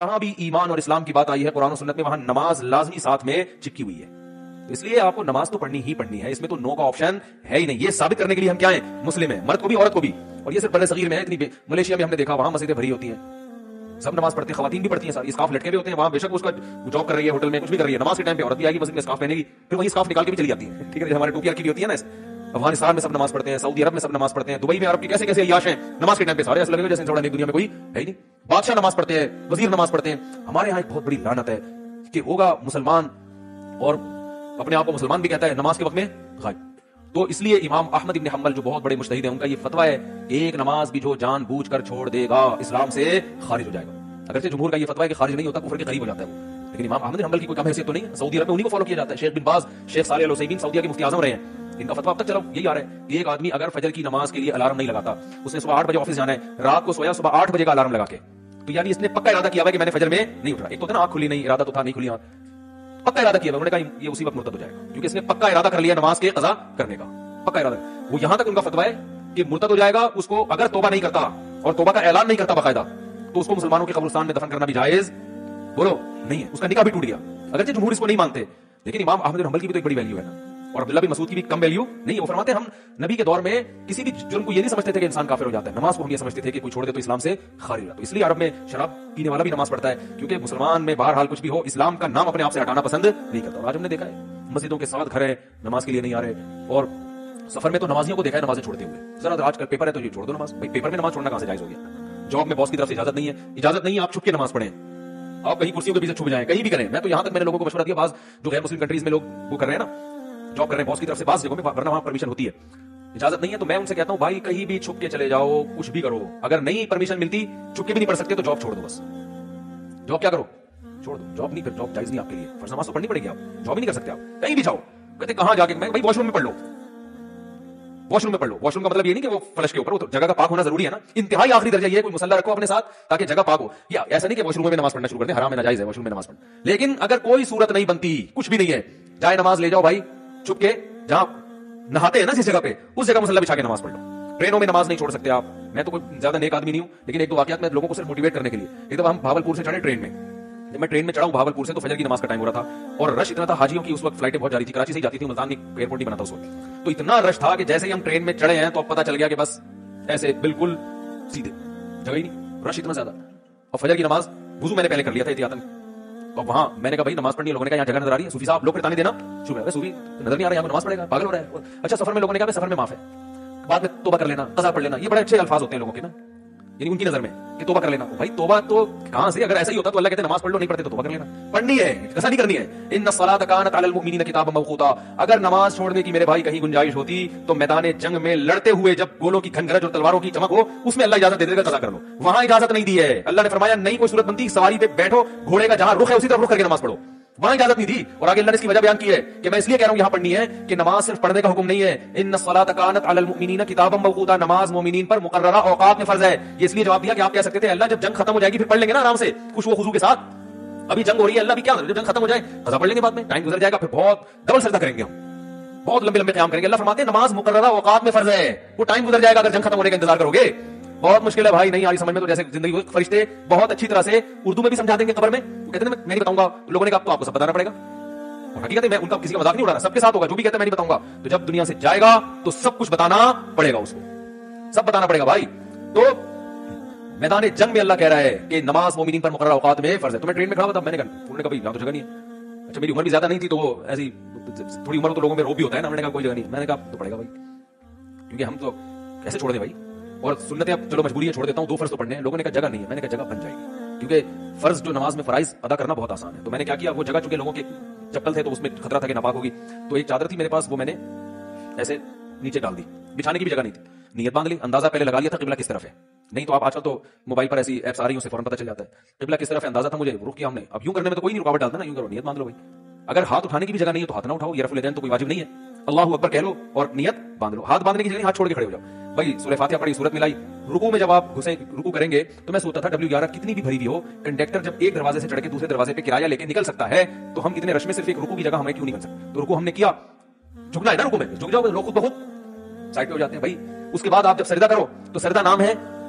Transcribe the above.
جہاں بھی ایمان اور اسلام کی بات آئی ہے قرآن و سنت میں، وہاں نماز لازمی ساتھ میں چپکی ہوئی ہے. تو اس لیے آپ کو نماز تو پڑھنی ہی پڑھنی ہے، اس میں تو نو کا آپشن ہے ہی نہیں. یہ ثابت کرنے کے لیے ہم کیا ہیں؟ مسلم ہیں، مرد کو بھی عورت کو بھی. اور یہ صرف بر صغیر میں ہے. اتنی ملیشیا میں ہم نے دیکھا وہاں مسجدیں بھری ہوتی ہیں، سب نماز پڑھتے ہیں، خواتین بھی پڑھتی ہیں، ساری اسکارف لٹکے ہوئے ہوتے ہیں. وہاں بے شک اس کا جاب کر رہی ہے، ہوٹل میں کچھ بھی کر رہی ہے، نماز کے ٹائم پہ عورت بھی آئے گی مسجد میں اسکارف پہنے گی، پھر وہی اسکارف نکال کے بھی چلی جاتی ہے. ٹھیک ہے، ہمارے ٹوپی کی بھی ہوتی ہے نا. افغانستان میں سب نماز پڑھتے ہیں، سعودی عرب میں سب نماز پڑھتے ہیں، دبئی میں عرب کے کیسے کیسے عیاش ہیں، نماز کے ٹائم پہ سارے ایسے لگے ہوئے جیسے تھوڑا نہیں دنیا میں کوئی ہے ہی نہیں. بادشاہ نماز پڑھتے ہیں، وزیر نماز پڑھتے ہیں. ہمارے یہاں ایک بہت بڑی لعنت ہے کہ ہوگا مسلمان اور اپنے آپ کو مسلمان بھی کہتا ہے، نماز کے وقت میں غائب. تو اس لیے امام احمد ابن حنبل جو بہت بڑے مجتہد ہیں، ان کا یہ فتویٰ ہے کہ ایک نماز بھی جو جان بوجھ کر چھوڑ دے گا اسلام سے خارج ہو جائے گا. اگرچہ جمہور کا یہ فتویٰ ہے کہ خارج نہیں ہوتا، کفر کے قریب ہو جاتا ہے وہ، لیکن امام احمد بن حنبل کی کوئی کم حیثیت تو نہیں ہے. سعودی عرب میں انہی کو فالو کیا جاتا ہے. شیخ بن باز، شیخ صالح العثیمین سعودیہ کے مفتی اعظم رہے ہیں. ان کا فتویٰ اب تک چلو یہی آ رہا ہے کہ ایک آدمی اگر فجر کی نماز کے لیے الارم نہیں لگاتا، اس نے صبح 8 بجے آفس جانا ہے، رات کو سویا صبح 8 بجے کا الارم لگا کے، تو یعنی اس نے پکا ارادہ کیا ہوا کہ میں نے فجر میں نہیں اٹھ رہا. ایک تو تھا نا آنکھ کھلی نہیں، ارادہ تو تھا نہیں کھلی آنکھ، پکا ارادہ کیا ہوا. انہوں نے کہا یہ اسی وقت مرتد ہو جائے گا، کیونکہ اس نے پکا ارادہ کر لیا نماز کے قضا کرنے کا، پکا ارادہ. وہ یہاں تک ان کا فتویٰ ہے کہ مرتد ہو جائے گا. اس کو اگر توبہ نہیں کرتا اور توبہ کا اعلان نہیں کرتا باقاعدہ، تو اس کو مسلمانوں کے قبرستان میں دفن کرنا بھی جائز بولو نہیں ہے. اس کا نکاح بھی ٹوٹ گیا. اگرچہ جمہور اس کو نہیں مانتے، لیکن امام احمد بن حنبل کی بھی تو ایک بڑی ویلیو ہے نا، اور عبداللہ بن مسعود کی بھی کم ویلیو نہیں. وہ فرماتے ہیں ہم نبی کے دور میں کسی بھی جرم کو یہ نہیں سمجھتے تھے کہ انسان کافر ہو جاتا ہے، نماز کو ہم یہ سمجھتے تھے کہ کوئی چھوڑ دے تو اسلام سے خارج ہو جاتا ہے. اس لیے عرب میں شراب پینے والا بھی نماز پڑھتا ہے، کیونکہ مسلمان میں بہرحال کچھ بھی ہو اسلام کا نام اپنے آپ سے ہٹانا پسند نہیں کرتا. اور آج ہم نے دیکھا ہے مسجدوں کے ساتھ گھر ہیں، نماز کے لیے نہیں آ رہے. اور سفر میں تو نمازیوں کو دیکھا ہے نمازیں چھوڑتے ہوئے. ذرا آج کل پیپر ہے تو یہ چھوڑ دو نماز. بھائی پیپر میں نماز چھوڑنا کہاں سے جائز ہو گیا؟ جاب میں باس کی طرف سے اجازت نہیں ہے، اجازت نہیں ہے آپ چھپ کے نماز پڑھیں، آپ کہیں کرسیوں کے پیچھے چھپ جائیں، کہیں بھی کریں. میں تو یہاں تک میں نے لوگوں کو مشورہ دیا، بعض جو غیر مسلم کنٹریز میں لوگ وہ کر رہے ہیں نا، جاب کر رہے ہیں باس کی طرف سے بعض جگہوں میں، ورنہ وہاں پرمیشن ہوتی ہے، اجازت نہیں ہے. تو میں ان سے کہتا ہوں بھائی کہیں بھی چھپ کے چلے جاؤ، کچھ بھی کرو، اگر نہیں پرمیشن ملتی، چھپ کے بھی نہیں پڑھ سکتے تو جاب چھوڑ دو. بس جاب کیا کرو، چھوڑ دو. جاب نہیں، جاب جائز نہیں آپ کے لیے. فرض نماز تو پڑھنی پڑے گی، آپ جاب ہی نہیں کر سکتے. آپ کہیں بھی جاؤ، کہتے کہاں جا کے، میں بھائی واش روم میں پڑھ لو، واش روم میں پڑھ لو. واش روم کا مطلب یہ نہیں کہ وہ فلش کے اوپر، وہ تو جگہ کا پاک ہونا ضروری ہے نا. انتہائی آخری درجہ یہ ہے کوئی مسلح رکھو اپنے ساتھ تاکہ جگہ پاک ہو. یا ایسا نہیں کہ واش روم میں نماز پڑھنا شروع کر دیں، حرام ہے ناجائز ہے واش روم میں نماز پڑھنا. لیکن اگر کوئی صورت نہیں بنتی، کچھ بھی نہیں ہے، جائے نماز لے جاؤ بھائی چھپ کے، جہاں نہاتے ہیں نا جس جگہ پہ، اس جگہ مسلح بچھا کے نماز پڑھ لو. ٹرینوں میں نماز نہیں چھوڑ سکتے آپ. میں تو کوئی زیادہ نیک آدمی نہیں ہوں، لیکن ایک دو واقعات میں لوگوں کو صرف موٹیویٹ کرنے کے لیے. ایک دفعہ ہم بھاولپور سے چڑھے ٹرین میں. جب میں ٹرین میں چڑھا ہوں بھاولپور سے، تو فجر کی نماز کا ٹائم ہو رہا تھا اور رش اتنا تھا. حاجیوں کی اس وقت فلائٹیں بہت جا رہی تھی، کراچی سے ہی جاتی تھی، ملتان ایئرپورٹ نہیں بنا تھا اس وقت. تو اتنا رش تھا کہ جیسے ہی ہم ٹرین میں چڑھے ہیں تو اب پتہ چل گیا کہ بس ایسے بالکل سیدھے، جگہ ہی نہیں، رش اتنا زیادہ. اور فجر کی نماز وضو میں نے پہلے کر لیا تھا احتیاطاً. تو وہاں میں نے کہا بھائی نماز پڑھنی ہے. لوگوں نے کہا یہاں جگہ نظر آ رہی ہے. صوفی صاحب لوگ پھر تانے دینا شروع ہے، صوفی نظر نہیں آ رہا ہے یہاں نماز پڑھے گا، پاگل ہو رہا ہے. اچھا سفر میں لوگوں نے کہا سفر میں معاف ہے، بعد میں توبہ کر لینا، قضا پڑھ لینا. یہ بڑے اچھے الفاظ ہوتے ہیں لوگوں کے نا، یعنی ان کی نظر میں کہ توبہ کر لینا. بھائی توبہ تو کہاں سے؟ اگر ایسا ہی ہوتا تو اللہ کہتے نماز پڑھ لو، نہیں پڑھتے تو توبہ کر لینا. پڑھنی ہے، قضا نہیں کرنی ہے. ان الصلاۃ کانت علی المؤمنین کتابا موقوتا. اگر نماز چھوڑنے کی میرے بھائی کہیں گنجائش ہوتی تو میدان جنگ میں لڑتے ہوئے جب گولوں کی کھنگرج اور تلواروں کی چمک ہو، اس میں اللہ اجازت دے دے گا قضا کر لو. وہاں اجازت نہیں دی ہے. اللہ نے فرمایا نہیں کوئی صورت بنتی سواری پہ بیٹھو، گھوڑے کا جہاں رخ ہے اسی طرف رخ کر کے نماز پڑھو. وہاں اجازت نہیں دی. اور آگے اللہ نے اس کی وجہ بیان کی ہے کہ میں اس لیے کہہ رہا ہوں یہاں پڑھنی ہے کہ نماز صرف پڑھنے کا حکم نہیں ہے. ان الصلاۃ کانت علی المؤمنین کتابا موقوتا. نماز مومنین پر مقررہ اوقات میں فرض ہے. یہ اس لیے جواب دیا کہ آپ کہہ سکتے تھے اللہ جب جنگ ختم ہو جائے گی پھر پڑھ لیں گے نا آرام سے خوش و خضوع کے ساتھ. ابھی جنگ ہو رہی ہے، اللہ بھی کیا جب جنگ ختم ہو جائے قضا پڑھ لیں گے، بعد میں ٹائم گزر جائے گا، پھر بہت ڈبل سجدہ کریں گے، ہم بہت لمبے لمبے قیام کریں گے. اللہ فرماتے ہیں نماز مقررہ اوقات میں فرض ہے. وہ ٹائم گزر جائے گا اگر جنگ ختم ہونے کا انتظار کرو گے. بہت مشکل ہے بھائی، نہیں آ رہی سمجھ میں تو جیسے زندگی فرشتے بہت اچھی طرح سے اردو میں بھی سمجھا دیں گے قبر میں. کہتے ہیں میں نہیں بتاؤں گا. لوگوں نے کہا تو آپ کو سب بتانا پڑے گا. حقیقت ہے میں ان کا کسی کا مذاق نہیں اڑا رہا، سب کے ساتھ ہوگا. جو بھی کہتا ہے میں نہیں بتاؤں گا، تو جب دنیا سے جائے گا تو سب کچھ بتانا پڑے گا، اس کو سب بتانا پڑے گا بھائی. تو میدان جنگ میں اللہ کہہ رہا ہے کہ نماز مومنین پر مقررہ اوقات میں فرض ہے. تو میں ٹرین میں کھڑا ہوا تھا، میں نے کہا انہوں نے کہا بھائی یہاں تو جگہ نہیں ہے. اچھا میری عمر بھی زیادہ نہیں تھی تو وہ ایسی تھوڑی عمر تو لوگوں میں روب بھی ہوتا ہے نا. میں نے کہا کوئی جگہ نہیں. میں نے کہا تو پڑے گا بھائی، کیونکہ ہم تو کیسے چھوڑ دیں بھائی. اور سنتیں اب چلو مجبوری ہے چھوڑ دیتا ہوں، 2 فرض تو پڑھنے ہیں. لوگوں نے کہا جگہ نہیں ہے. میں نے کہا جگہ بن جائے گی، کیونکہ فرض جو نماز میں فرائض ادا کرنا بہت آسان ہے. تو میں نے کیا کیا، وہ جگہ چونکہ لوگوں کے چپل تھے تو اس میں خطرہ تھا کہ ناپاک ہوگی، تو ایک چادر تھی میرے پاس، وہ میں نے ایسے نیچے ڈال دی. بچھانے کی بھی جگہ نہیں تھی. نیت باندھ لی، اندازہ پہلے لگا لیا تھا قبلہ کس طرف ہے. نہیں تو آپ آج کل تو موبائل پر ایسی ایپس آ رہی ہیں، اسے فوراً پتہ چل جاتا ہے قبلہ کس طرف ہے. اندازہ تھا مجھے، رخ کیا ہم نے. اب یوں کرنے میں تو کوئی نہیں رکاوٹ ڈالتا نا، یوں کرو نیت باندھ لو بھائی. اگر ہاتھ اٹھانے کی بھی جگہ نہیں ہے تو ہاتھ نہ اٹھاؤ، یہ رفع الیدین تو کوئی واجب نہیں ہے. اللہ اکبر کہہ لو اور نیت باندھ لو. ہاتھ باندھنے کی جگہ ہاتھ چھوڑ کے کھڑے ہو جاؤ بھائی. سورہ فاتحہ پڑھی، سورت ملائی. رکوع میں جب آپ گھسیں رکوع کریں گے تو میں سوچتا تھا W11 کتنی بھی بھری ہوئی ہو، کنڈکٹر جب ایک دروازے سے چڑھ کے دوسرے دروازے پہ کرایہ لے کے نکل سکتا ہے تو ہم اتنے رش میں صرف ایک رکوع کی جگہ ہمیں کیوں نہیں بن سکتی. تو رکوع ہم نے کیا، جھکنا ہے نا رکوع میں، جھک جاؤ لوگ خود بخود سائڈ پہ ہو جاتے ہیں بھائی. اس کے بعد آپ جب سجدہ کرو تو سجدہ نام ہے